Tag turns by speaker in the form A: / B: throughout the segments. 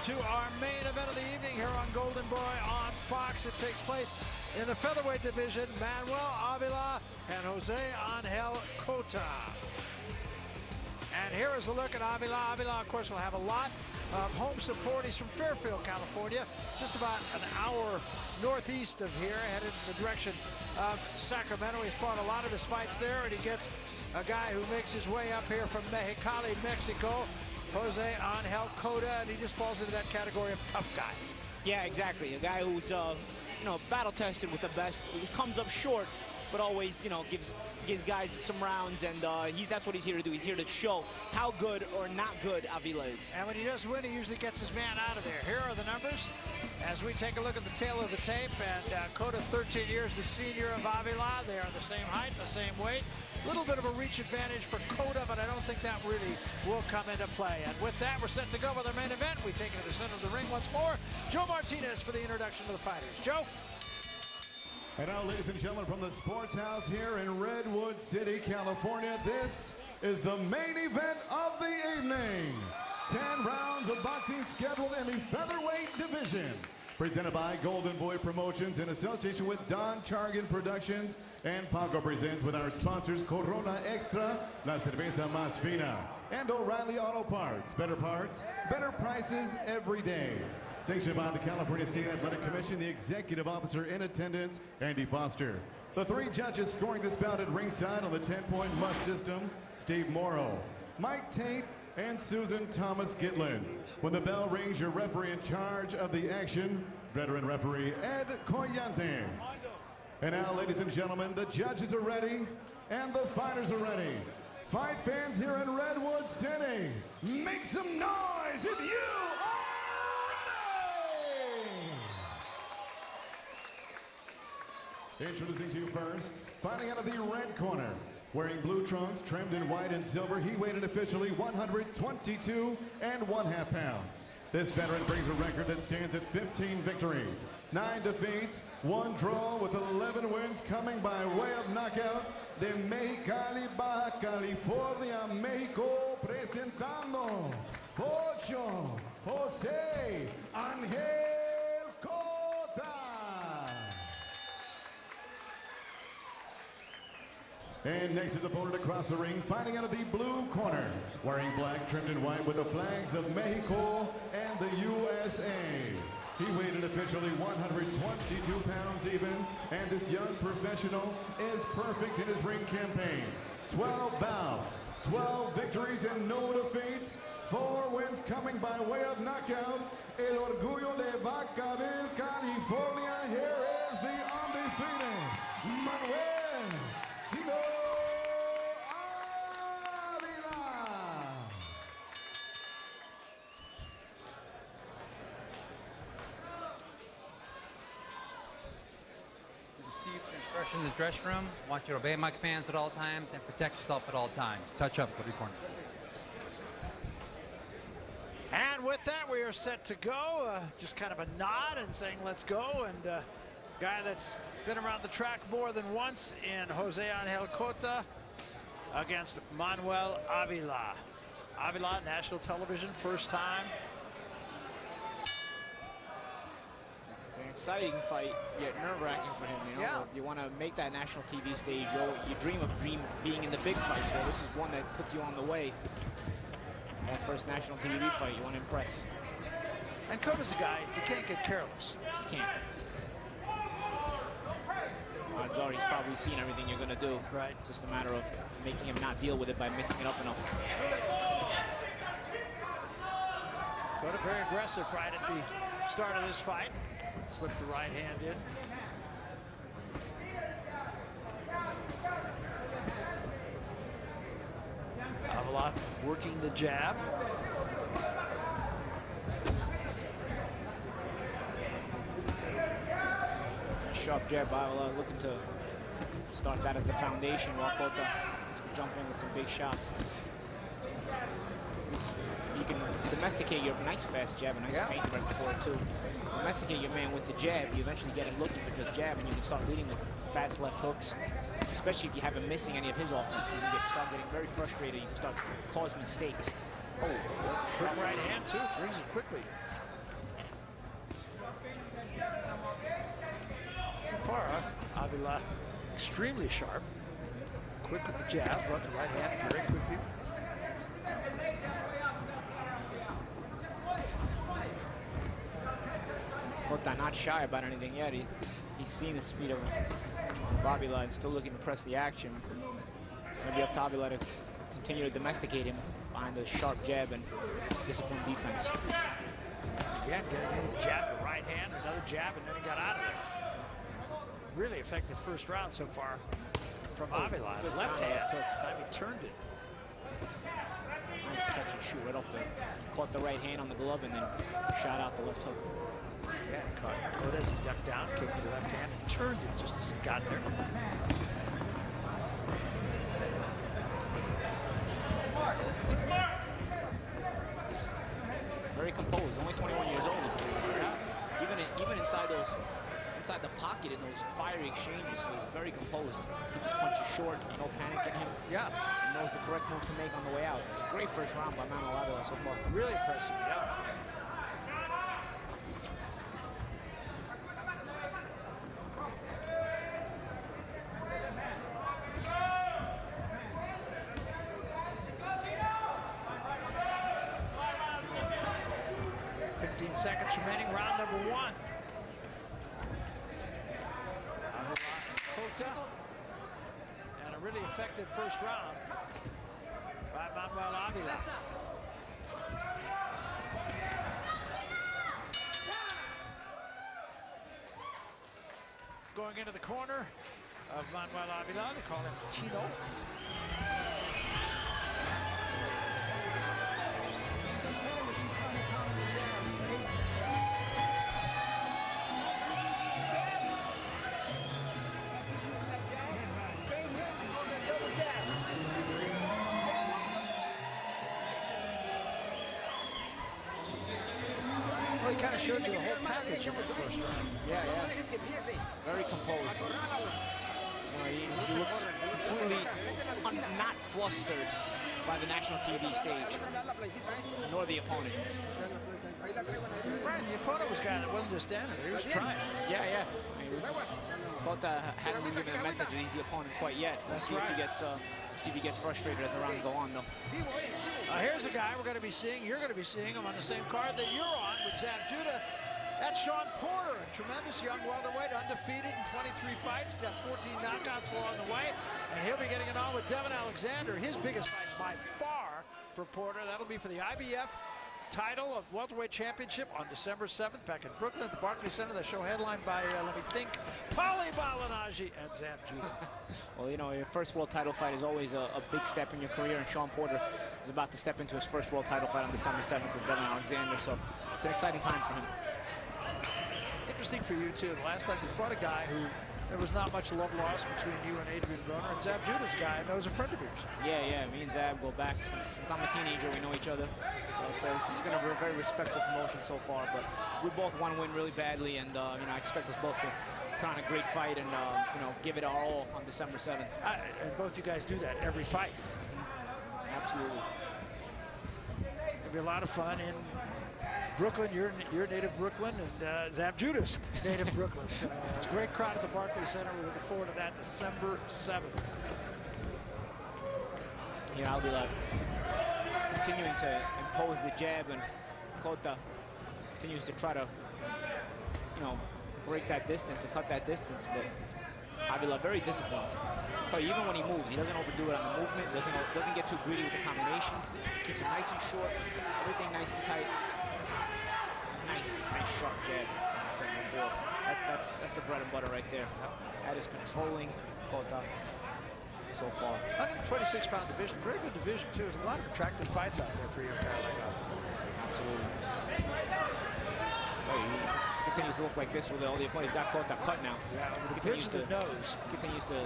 A: to our main event of the evening here on Golden Boy on Fox. It takes place in the featherweight division. Manuel Avila and Jose Angel Cota. And here is a look at Avila. Avila, of course, will have a lot of home support. He's from Fairfield, California, just about an hour northeast of here, headed in the direction of Sacramento. He's fought a lot of his fights there, and he gets a guy who makes his way up here from Mexicali, Mexico, Jose Angel Cota, and he just falls into that category of tough guy.
B: Yeah, exactly. A guy who's, battle tested with the best. He comes up short, but always, gives guys some rounds, and that's what he's here to do. He's here to show how good or not good Avila is.
A: And when he does win, he usually gets his man out of there. Here are the numbers as we take a look at the tail of the tape. And Cota, 13 years the senior of Avila. They are the same height, the same weight. A little bit of a reach advantage for Cota, but I don't think that really will come into play. And with that, we're set to go with our main event. We take it to the center of the ring once more. Joe Martinez for the introduction to the fighters. Joe?
C: And now, ladies and gentlemen, from the Sports House here in Redwood City, California, this is the main event of the evening. 10 rounds of boxing scheduled in the featherweight division. Presented by Golden Boy Promotions in association with Don Chargan Productions, and Paco presents with our sponsors Corona Extra, La Cerveza Más Fina, and O'Reilly Auto Parts. Better parts, better prices every day. Sanctioned by the California State Athletic Commission, the executive officer in attendance, Andy Foster. The 3 judges scoring this bout at ringside on the 10-point must system, Steve Morrow, Mike Tate, and Susan Thomas Gitlin. When the bell rings, your referee in charge of the action, veteran referee Ed Coyantes. And now, ladies and gentlemen, the judges are ready and the fighters are ready. Fight fans here in Redwood City, make some noise if you are ready! Introducing to you first, fighting out of the red corner, wearing blue trunks trimmed in white and silver, he weighed in officially 122 1/2 pounds. This veteran brings a record that stands at 15 victories, 9 defeats, 1 draw, with 11 wins coming by way of knockout. De Mexicali, Baja California, Mexico, presentando Ocho, Jose Angel Cota. And next his opponent across the ring, fighting out of the blue corner, wearing black trimmed in white with the flags of Mexico and the USA. He weighed in officially 122 pounds even, and this young professional is perfect in his ring campaign. 12 bouts, 12 victories and no defeats, 4 wins coming by way of knockout. El Orgullo de Vacaville, California. Here is the undefeated Manuel Avila.
D: Receive instruction in the dressing room. I want you to obey my commands at all times and protect yourself at all times. Touch up every corner.
A: And with that, we are set to go. Just kind of a nod and saying, let's go. And guy that's been around the track more than once in Jose Angel Cota against Manuel Avila. Avila, national television, first time.
B: It's an exciting fight, yet nerve-wracking for him.
A: Yeah.
B: You want to make that national TV stage. You dream of being in the big fights. Well, this is one that puts you on the way. That first national TV fight, you want to impress.
A: And Cota's a guy, you can't get careless.
B: You can't. Odds are he's probably seen everything you're going to do.
A: Right.
B: It's just a matter of making him not deal with it by mixing it up enough.
A: Cota very aggressive right at the start of this fight. Slipped the right hand in. Avila working the jab.
B: Sharp jab by Avila, looking to start that as the foundation, while Cota has to jump in with some big shots. You can domesticate your nice fast jab, a nice feint right before it too. Domesticate your man with the jab, you eventually get him looking for just jab, and you can start leading with fast left hooks. Especially if you have him missing any of his offense, you can start getting very frustrated. You can start cause mistakes. Oh,
A: quick right hand too, brings it quickly. So far, Avila extremely sharp. Quick with the jab, brought the right hand very quickly.
B: Cota not shy about anything yet. He's seen the speed of Avila and still looking to press the action. It's going to be up to Avila to continue to domesticate him behind the sharp jab and disciplined defense.
A: Again, getting in the jab, the right hand, another jab, and then he got out of there. Really effective first round so far from Avila.
B: Good
A: left hand.
B: hook.
A: Time he turned it.
B: Nice catch and shoot right off the, caught the right hand on the glove and then shot out the left hook.
A: Yeah, caught Cota as he ducked down, kicked the left hand, and turned it just as he got there.
B: Very composed, only 21 years old. This kid. Even inside the pocket in those fiery exchanges, he's very composed. Keeps his punches short, no panic in him.
A: Yeah.
B: He knows the correct move to make on the way out. Great first round by Manuel Avila so far.
A: Really impressive, yeah. Seconds remaining, round number one. Cota, and a really effective first round by Manuel Avila. Going into the corner of Manuel Avila, they call him Tino. Well, he kind of showed you the whole package in the first round.
B: Yeah. Very composed. He looks completely not flustered by the national TV stage, nor the opponent.
A: Right, the opponent was kind of wasn't just standing there; he was trying.
B: Yeah. Cota hadn't been given a message that he's the opponent quite yet.
A: That's
B: see
A: right.
B: If he gets frustrated as the rounds go on, though.
A: Here's a guy we're going to be seeing. You're going to be seeing him on the same card that you're on with Zab Judah. That's Sean Porter, a tremendous young welterweight, undefeated in 23 fights. He's got 14 knockouts along the way, and he'll be getting it on with Devin Alexander. His biggest fight by far for Porter. That'll be for the IBF title of welterweight championship on December 7th back in Brooklyn at the Barclays Center. The show headlined by, let me think, Paulie Malignaggi and Zab Judah.
B: Well, you know, your first world title fight is always a big step in your career, and Sean Porter is about to step into his first world title fight on December 7th with Devin Alexander, so it's an exciting time for him.
A: Interesting for you, too. Last time you fought a guy who there was not much love lost between you and Adrian Broner, and Zab Judah's a guy I know is a friend of yours.
B: Yeah, me and Zab go back since I'm a teenager. We know each other. So it's been a very respectful promotion so far, but we both want to win really badly, and you know, I expect us both to put on a great fight and you know, give it our all on December 7th.
A: And both you guys do that every fight.
B: Absolutely.
A: It'll be a lot of fun in Brooklyn. You're native Brooklyn, and Zab Judah's native Brooklyn. So it's a great crowd at the Barclays Center. We're looking forward to that December 7th.
B: Yeah, Avila continuing to impose the jab, and Cota continues to try to, you know, break that distance and cut that distance, but Avila very disciplined. So even when he moves, he doesn't overdo it on the movement, doesn't get too greedy with the combinations, keeps it nice and short, everything nice and tight. Nice sharp jab, like I said before. That's the bread and butter right there. That is controlling Cota so far.
A: 126-pound division, very good division too. There's a lot of attractive fights out there for you, guy like that.
B: Absolutely. Oh, he continues to look like this with all the opponents. He's got Cota cut now.
A: Yeah, over the bridge of the nose.
B: Continues to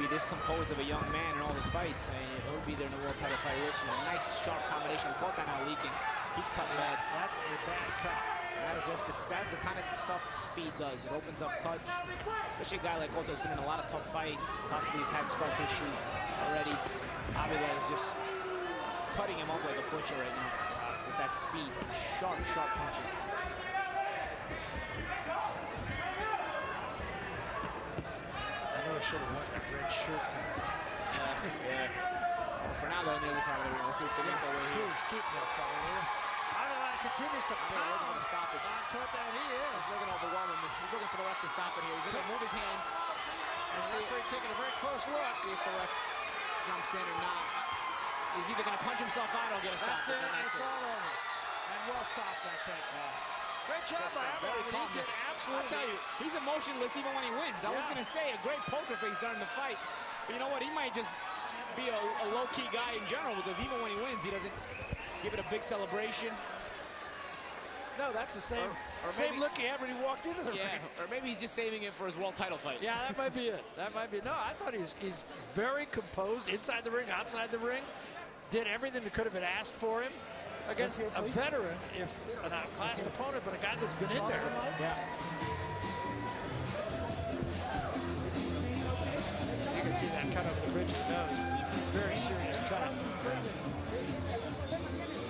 B: be this composed of a young man in all his fights. And he'll be there in the world title fight real soon. A nice sharp combination. Cota now leaking. He's cut bad.
A: That's a bad cut.
B: That's the kind of stuff speed does. It opens up cuts, especially a guy like Cota who's been in a lot of tough fights. Possibly has had scar tissue already. Avila is just cutting him up like a butcher right now with that speed. Sharp punches.
A: I know I should have worn that red shirt tonight.
B: Yeah. Well, for now, they're on the other side of the ring. Let's see if they get their way here.
A: Please keep that follow here. Avila continues to
B: They're looking for the stoppage.
A: on Cota, and he is.
B: He's looking to overwhelm him. He's looking for the ref to stop it here. He's looking to move his hands.
A: And the referee taking a very close look.
B: See if the ref jumps in or not. He's either going to punch himself out or get a stop.
A: That's it. It's all over. And well stopped, I think. Great job by Avila. He did absolutely.
B: I'll tell you, he's emotionless even when he wins. I was going to say a great poker face during the fight. But you know what? He might just be a low-key guy in general because even when he wins, he doesn't give it a big celebration.
A: No, that's the same,
B: same
A: look he had when he walked into the ring.
B: Or maybe he's just saving it for his world title fight.
A: Yeah, that might be it. That might be. No, I thought he's very composed inside the ring, outside the ring. Did everything that could have been asked for him against a veteran, if an outclassed opponent, but a guy that's been in there.
B: Yeah.
A: You can see that cut up the bridge of the nose. Very serious cut.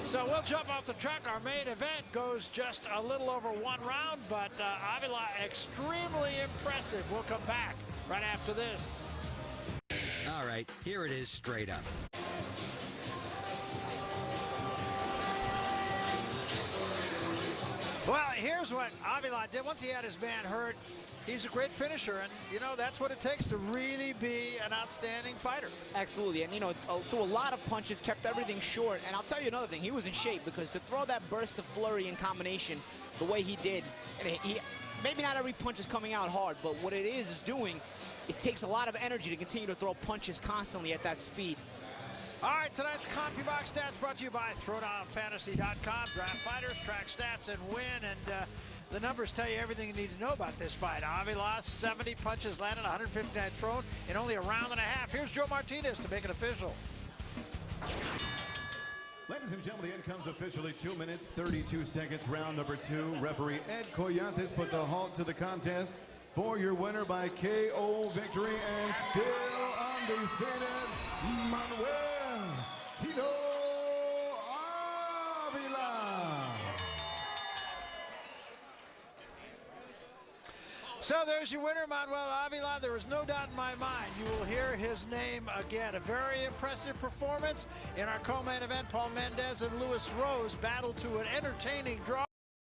A: So we'll jump off the track. Our main event goes just a little over 1 round, but Avila extremely impressive. We'll come back right after this.
E: All right, here it is straight up.
A: Well, here's what Avila did. Once he had his man hurt, he's a great finisher, and, you know, that's what it takes to really be an outstanding fighter.
B: Absolutely, and, you know, threw a lot of punches, kept everything short, and I'll tell you another thing, he was in shape because to throw that burst of flurry in combination the way he did, and maybe not every punch is coming out hard, but what it is doing, it takes a lot of energy to continue to throw punches constantly at that speed.
A: All right, tonight's CompuBox Stats brought to you by ThrowdownFantasy.com. Draft fighters, track stats, and win. And the numbers tell you everything you need to know about this fight. Avila, 70 punches landed, 159 thrown in only a round and a half. Here's Joe Martinez to make it official.
C: Ladies and gentlemen, the end comes officially 2 minutes, 32 seconds, round number 2. Referee Ed Coyantes puts a halt to the contest for your winner by KO victory and still undefeated, Manuel Avila.
A: So there's your winner, Manuel Avila. There is no doubt in my mind you will hear his name again. A very impressive performance in our co-main event. Paul Mendez and Luis Rose battled to an entertaining draw.